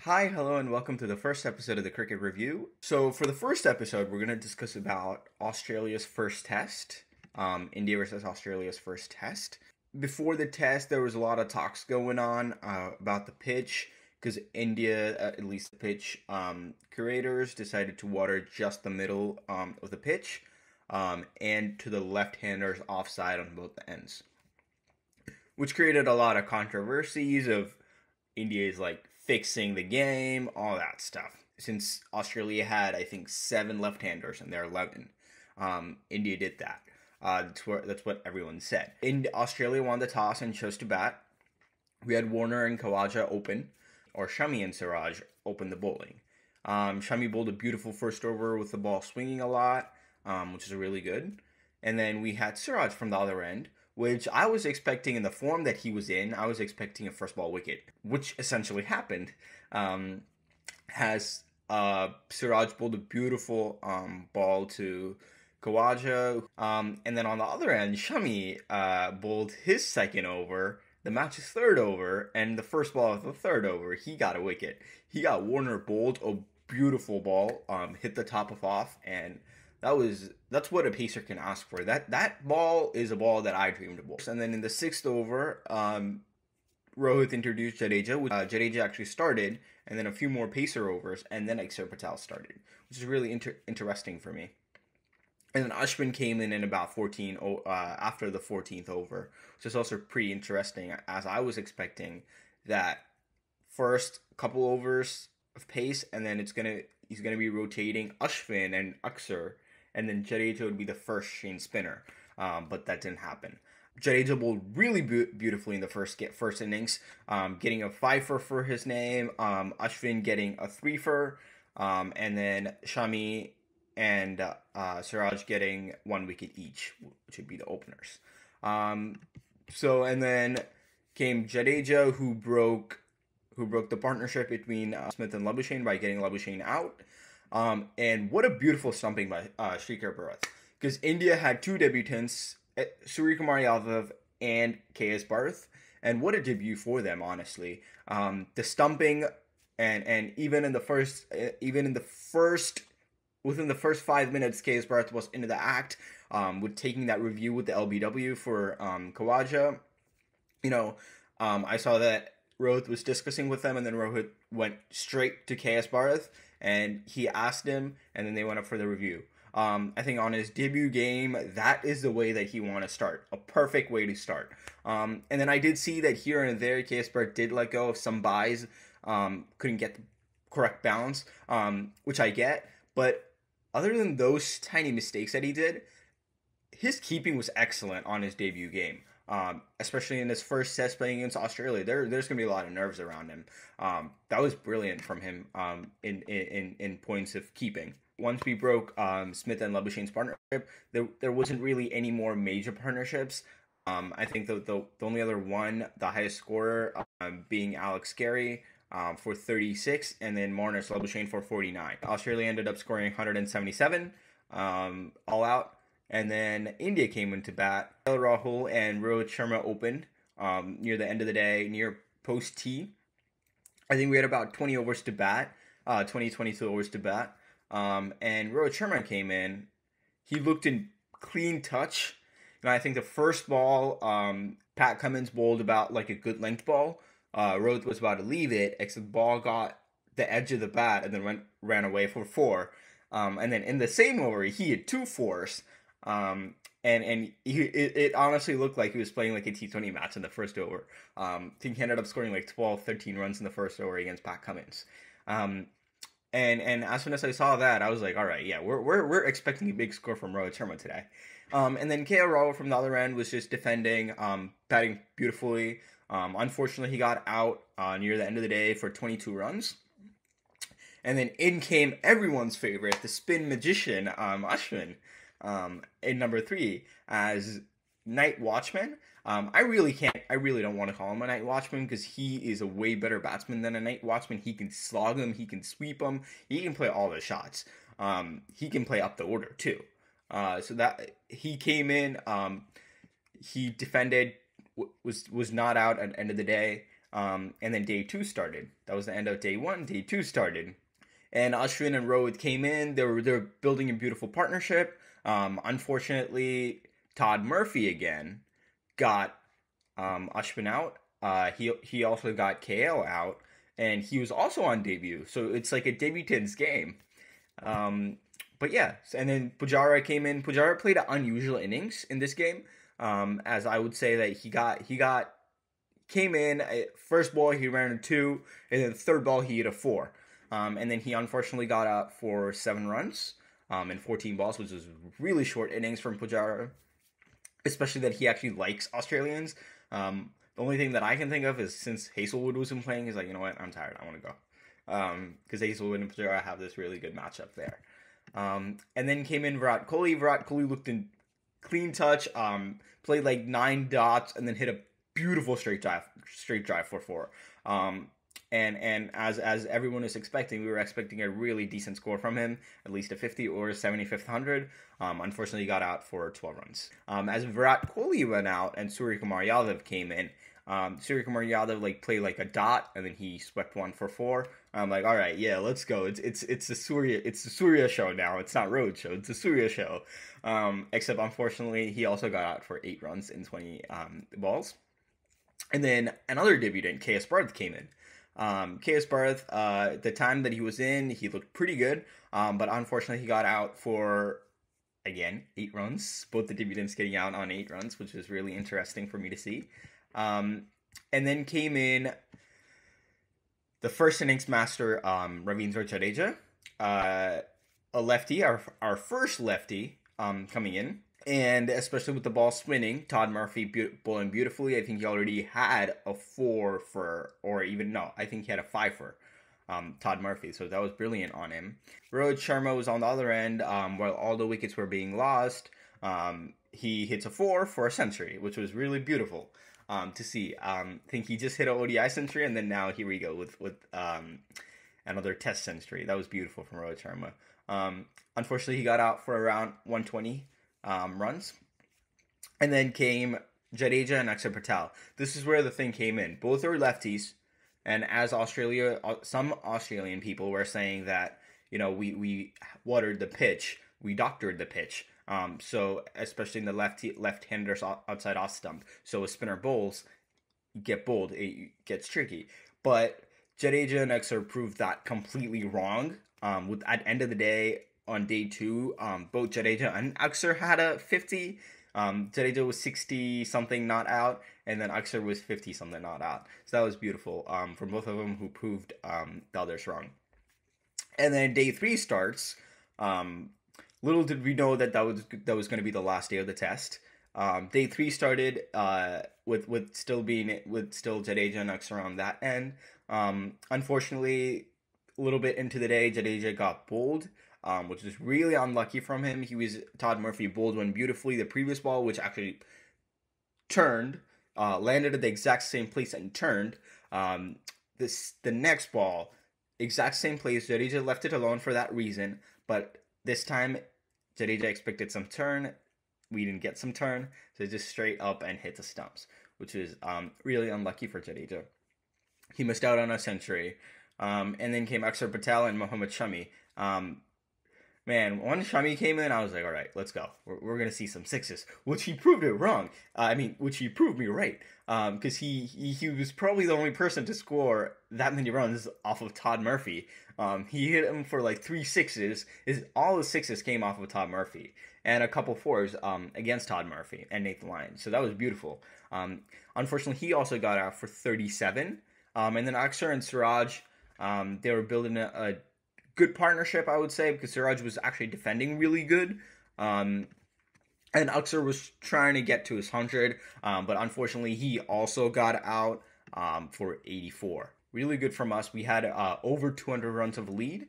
Hi, hello, and welcome to the first episode of the Cricket Review. So, for the first episode, we're going to discuss about Australia's first test, India versus Australia's first test. Before the test, there was a lot of talks going on about the pitch because India, at least the pitch curators, decided to water just the middle of the pitch and to the left-handers offside on both the ends, which created a lot of controversies of India's fixing the game, all that stuff. Since Australia had, I think, 7 left-handers and they're 11, India did that. That's what everyone said. Australia won the toss and chose to bat. We had Warner and Khawaja open, or Shami and Siraj open the bowling. Shami bowled a beautiful first over with the ball swinging a lot, which is really good. And then we had Siraj from the other end, which I was expecting in the form that he was in. I was expecting a first ball wicket, which essentially happened. Siraj bowled a beautiful ball to Khawaja. And then on the other end, Shami bowled his second over, the match's third over, and the first ball of the third over, he got a wicket. He got Warner bowled a beautiful ball, hit the top of off, and that's what a pacer can ask for. That ball is a ball that I dreamed of. And then in the 6th over, Rohit introduced Jadeja. Jadeja actually started, and then a few more pacer overs, and then Akshar Patel started, which is really interesting for me. And then Ashwin came in about after the 14th over, which is also pretty interesting, as I was expecting that first couple overs of pace, and then he's gonna be rotating Ashwin and Akshar, and then Jadeja would be the first Shane spinner, but that didn't happen. Jadeja bowled really beautifully in the first innings, getting a 5-fer for his name, Ashwin getting a 3-fer, and then Shami and Siraj getting 1 wicket each, which would be the openers. And then came Jadeja, who broke the partnership between Smith and Labuschagne by getting Labuschagne out. And what a beautiful stumping by Shrikar Bharat. Because India had 2 debutants, Suryakumar Yadav and KS Bharth. And what a debut for them, honestly. The stumping, and within the first 5 minutes, KS Bharth was into the act, with taking that review with the LBW for Khawaja. I saw that Rohit was discussing with them, and then Rohit went straight to KS Bharth, and he asked him, and then they went up for the review. I think on his debut game, that is the way that he want to start. A perfect way to start. And then I did see that here and there, KS Bharth did let go of some buys, couldn't get the correct balance, which I get, but other than those tiny mistakes that he did, his keeping was excellent on his debut game. Especially in his first test playing against Australia, there's going to be a lot of nerves around him. That was brilliant from him in points of keeping. Once we broke Smith and Labuschagne's partnership, there wasn't really any more major partnerships. I think the only other one, the highest scorer, being Alex Carey for 36, and then Marnus Labuschagne for 49. Australia ended up scoring 177 all out. And then India came into bat. Rahul and Rohit Sharma opened near the end of the day, near post-tea. I think we had about 20 overs to bat, 22 overs to bat. And Rohit Sharma came in. He looked in clean touch. And I think the first ball, Pat Cummins bowled about like a good length ball. Rohit was about to leave it, except the ball got the edge of the bat and then ran away for 4. And then in the same over, he had 2 fours. It honestly looked like he was playing like a T20 match in the first over. I think he ended up scoring like 12, 13 runs in the first over against Pat Cummins. And as soon as I saw that, I was like, all right, yeah, we're expecting a big score from Rohit Sharma today. And then KL Rahul from the other end was just defending, batting beautifully. Unfortunately, he got out near the end of the day for 22 runs. And then in came everyone's favorite, the spin magician, Ashwin, in number 3 as night watchman. I really don't want to call him a night watchman because he is a way better batsman than a night watchman. He can slog him, he can sweep him, he can play all the shots. He can play up the order too. So that he came in, he defended, was not out at the end of the day. And then day 2 started. That was the end of day 1. Day 2 started. And Ashwin and Rohit came in. They're building a beautiful partnership. Unfortunately, Todd Murphy again got Ashwin out. He also got KL out, and he was also on debut. So it's like a debutant's game. But yeah, and then Pujara came in. Pujara played an unusual innings in this game. As I would say that he came in, first ball he ran a 2, and then the third ball he hit a 4. And then he unfortunately got out for 7 runs in 14 balls, which was really short innings from Pujara, especially that he actually likes Australians. The only thing that I can think of is since Hazelwood wasn't playing, he's like, you know what, I'm tired, I want to go. Because Hazelwood and Pujara have this really good matchup there. And then came in Virat Kohli. Virat Kohli looked in clean touch, played like 9 dots, and then hit a beautiful straight drive for 4. And as everyone is expecting, we were expecting a really decent score from him, at least a 50 or 75th 100. Unfortunately, he got out for 12 runs. As Virat Kohli went out and Suryakumar Yadav came in, Suryakumar Yadav played like a dot, and then he swept 1 for 4. I'm like, all right, yeah, let's go. It's the Surya show now. It's not Road show. It's the Surya show. Except unfortunately, he also got out for 8 runs in 20 balls. And then another debutant, KS Bharth, came in. KS Bharth, the time that he was in, he looked pretty good. But unfortunately, he got out for, again, 8 runs. Both the debutants getting out on 8 runs, which was really interesting for me to see. And then came in the first innings master, Ravindra Jadeja, a lefty, our first lefty coming in. And especially with the ball spinning, Todd Murphy bowling beautifully. I think he already had a 4 for, or even, no, I think he had a 5 for Todd Murphy. So that was brilliant on him. Rohit Sharma was on the other end. While all the wickets were being lost, he hits a 4 for a century, which was really beautiful to see. I think he just hit an ODI century, and then now here we go with another test century. That was beautiful from Rohit Sharma. Unfortunately, he got out for around 120 runs. And then came Jadeja and Akshar Patel. This is where the thing came in. Both are lefties, and as some Australian people were saying that, we watered the pitch, we doctored the pitch. So especially in the left-handers outside off stump. So a spinner bowls, get bowled, it gets tricky. But Jadeja and Akshar proved that completely wrong. At the end of the day, on day 2, both Jadeja and Akshar had a 50. Jadeja was 60-something not out, and then Akshar was 50-something not out. So that was beautiful from both of them, who proved the others wrong. And then day 3 starts. Little did we know that was going to be the last day of the test. Day 3 started with still Jadeja and Akshar on that end. Unfortunately, a little bit into the day, Jadeja got bowled, which was really unlucky from him. Todd Murphy bowled one beautifully. The previous ball, which actually turned, landed at the exact same place and turned. The next ball, exact same place. Jadeja left it alone for that reason, but this time Jadeja expected some turn. We didn't get some turn, so just straight up and hit the stumps, which is really unlucky for Jadeja. He missed out on a century. And then came Akshar Patel and Mohammad Shami. Man, when Shami came in, I was like, all right, let's go. We're going to see some 6s, which he proved it wrong. Which he proved me right. Because he was probably the only person to score that many runs off of Todd Murphy. He hit him for like 3 6s. All the 6s came off of Todd Murphy. And a couple 4s against Todd Murphy and Nathan Lyon. So that was beautiful. Unfortunately, he also got out for 37. And then Akshar and Siraj, they were building a good partnership, I would say, because Siraj was actually defending really good. And Akshar was trying to get to his 100, but unfortunately he also got out for 84. Really good from us. We had over 200 runs of lead,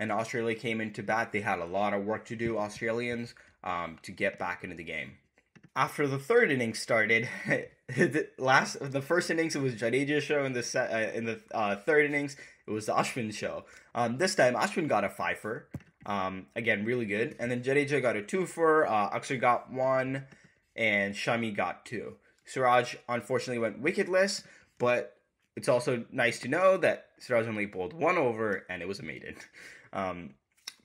and Australia came into bat. They had a lot of work to do, Australians, to get back into the game. After the third inning started, the first innings it was Jadeja's show. In the third innings it was the Ashwin show. This time Ashwin got a 5-fer. Again, really good. And then Jadeja got a 2-fer. Akshar got 1, and Shami got 2. Siraj unfortunately went wicketless, but It's also nice to know that Sirajan bowled one over and it was a maiden.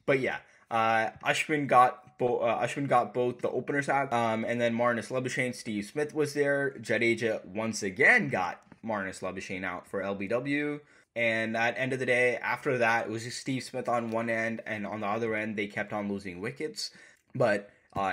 But yeah, Ashwin got both the openers out, and then Marnus Labuschagne, Steve Smith was there. Jadeja once again got Marnus Labuschagne out for LBW. And at the end of the day, after that, it was just Steve Smith on one end, and on the other end, they kept on losing wickets. But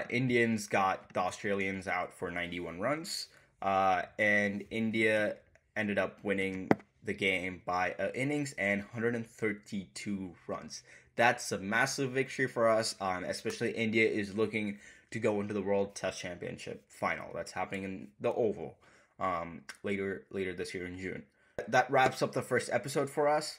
Indians got the Australians out for 91 runs, and India ended up winning the game by innings and 132 runs. That's a massive victory for us, especially India is looking to go into the World Test Championship final. That's happening in the Oval later this year in June. That wraps up the first episode for us.